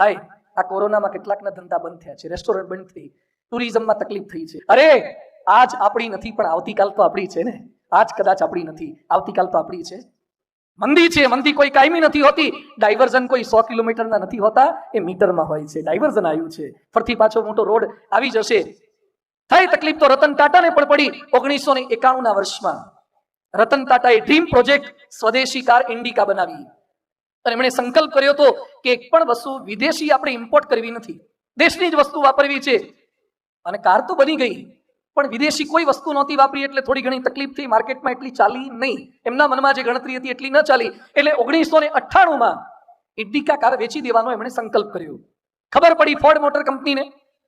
થાય. આ કોરોનામાં કેટલાકના ધંધા બંધ થયા છે, રેસ્ટોરન્ટ બંધ થઈ, ટુરિઝમમાં તકલીફ થઈ છે. અરે આજ આપણી નથી પણ આવતીકાલ તો આપણી છે ને. આજ કદાચ આપણી નથી, આવતીકાલ તો આપણી છે. મંદી છે, મંદી કોઈ કાયમી નથી હોતી. ડાયવર્ઝન કોઈ 100 કિલોમીટરના નથી હોતા, એ મીટરમાં હોય છે. ડાયવર્ઝન આવ્યું છે, ફરતી પાછો મોટો રોડ આવી જશે. થઈ તકલીફ તો રતન ટાટાને પણ પડી 1991ના વર્ષમાં. રતન ટાટાએ ડ્રીમ પ્રોજેક્ટ સ્વદેશી કાર ઇન્ડિકા બનાવી અને એમણે સંકલ્પ કર્યો હતો કે એક પણ વસ્તુ વિદેશી આપણે ઇમ્પોર્ટ કરવી નથી, દેશની જ વસ્તુ વાપરવી છે. અને કાર તો બની ગઈ, પણ વિદેશી કોઈ વસ્તુ નહોતી વાપરી, એટલે થોડી ઘણી તકલીફ થઈ. માર્કેટમાં એટલી ચાલી નહીં, એમના મનમાં જે ગણતરી હતી એટલી ન ચાલી. એટલે 1998માં ઇન્ડિકા કાર વેચી દેવાનો એમણે સંકલ્પ કર્યો. ખબર પડી ફોર્ડ મોટર કંપનીને,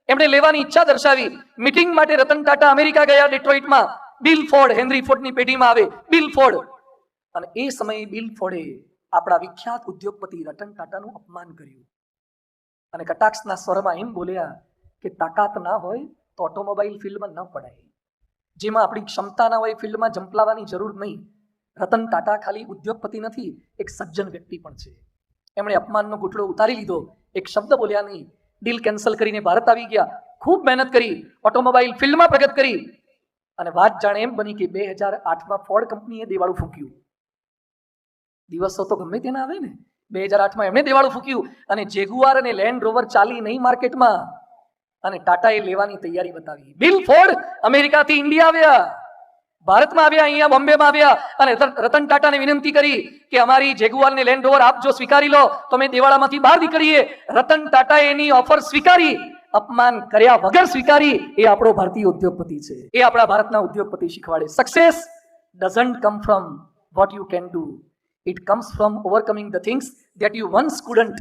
એમણે લેવાની ઈચ્છા દર્શાવી. મીટિંગ માટે રતન ટાટા અમેરિકા ગયા, ડિટ્રોઇટમાં. બિલ ફોર્ડ, હેનરી ફોર્ડની પેઢીમાં આવે બિલ ફોર્ડ. અને એ સમયે બિલ ફોર્ડે આપણા વિખ્યાત ઉદ્યોગપતિ રતન ટાટાનું અપમાન કર્યું અને કટાક્ષના સ્વરમાં એમ બોલ્યા કે તાકાત ના હોય તો ઓટોમોબાઈલ ફિલ્ડમાં ન પડાય. જેમાં આપણી ક્ષમતા ના હોય ફિલ્ડમાં જંપલાવાની જરૂર નહીં. રતન ટાટા ખાલી ઉદ્યોગપતિ નથી, એક સજ્જન વ્યક્તિ પણ છે. એમણે અપમાનનો ઘૂંટડો ઉતારી લીધો, એક શબ્દ બોલ્યા નહીં. ડીલ કેન્સલ કરીને ભારત આવી ગયા. ખૂબ મહેનત કરી, ઓટોમોબાઈલ ફિલ્ડમાં પ્રગત કરી. અને વાત જાણે એમ બની કે 2008માં ફોર્ડ કંપનીએ દેવાળું ફૂંક્યું. દિવસો તો ગમે તેના આવે ને. 2008માં એમણે દેવાળું ફૂંક્યું અને જેગુઆર અને લેન્ડ રોવર ચાલી નહીં માર્કેટમાં. અને ટાટાએ લેવાની તૈયારી બતાવી. બિલ ફોર્ડ અમેરિકાથી ઇન્ડિયા આવ્યા, ભારતમાં આવ્યા, અહીંયા બોમ્બેમાં આવ્યા અને રતન ટાટાને વિનંતી કરી કે અમારી જેગુઆર ને લેન્ડ રોવર આપ જો સ્વીકારી લો તો અમે દેવાળામાંથી બહાર નીકળીએ. રતન ટાટાએ એની ઓફર સ્વીકારી, અપમાન કર્યા વગર સ્વીકારી. એ આપણો ભારતીય ઉદ્યોગપતિ છે. એ આપણા ભારતના ઉદ્યોગપતિ શીખવાડે. Success doesn't come from what you can do, it comes from overcoming the things that you once couldn't.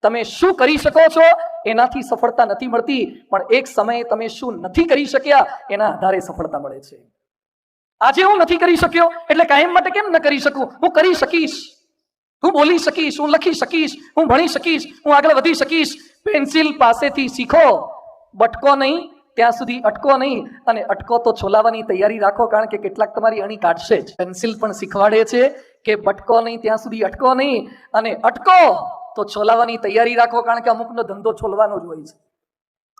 તમે શું કરી શકો છો એનાથી સફળતા નથી મળતી, પણ એક સમયે તમે શું નથી કરી શક્યા એના આધારે સફળતા મળે છે. આજે હું નથી કરી શક્યો એટલે કાયમ માટે કેમ ન કરી શકું? હું કરી શકીશ, હું બોલી શકીશ, હું લખી શકીશ, હું ભણી શકીશ, હું આગળ વધી શકીશ. પેન્સિલ પાસેથી શીખો, બટકો નહીં, ત્યાં સુધી અટકો નહીં. અને અટકો તો છોલાવાની તૈયારી રાખો, કારણ કે કેટલાક તમારી અણી કાઢશે જ. પેન્સિલ પણ શીખવાડે છે કે બટકો નહીં, ત્યાં સુધી અટકો નહીં. અને અટકો તો છોલાવાની તૈયારી રાખો, કારણ કે અમુકનો ધંધો છોલવાનો જ હોય છે,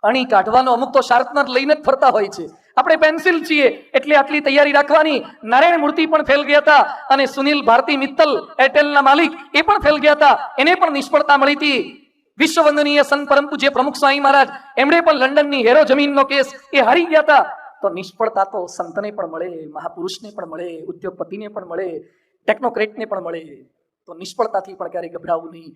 અણી કાઢવાનો. અમુક તો શાર્પનર લઈને જ ફરતા હોય છે. આપણે પેન્સિલ છીએ એટલે આટલી તૈયારી રાખવાની. નારાયણ મૂર્તિ પણ ફેલ ગયા હતા અને સુનિલ ભારતી મિત્તલ એરટેલના માલિક એ પણ ફેલ ગયા હતા. એને પણ નિષ્ફળતા મળી હતી. વિશ્વવંદનીય સંત પરમ પૂજ્ય પ્રમુખ સ્વામી મહારાજ એમણે પણ લંડનની હેરો જમીનનો કેસ એ હારી ગયા હતા. તો નિષ્ફળતા તો સંતને પણ મળે, મહાપુરુષને પણ મળે, ઉદ્યોગપતિને પણ મળે, ટેકનોક્રેટને પણ મળે. તો નિષ્ફળતાથી પણ ક્યારેય ગભરાવું નહીં.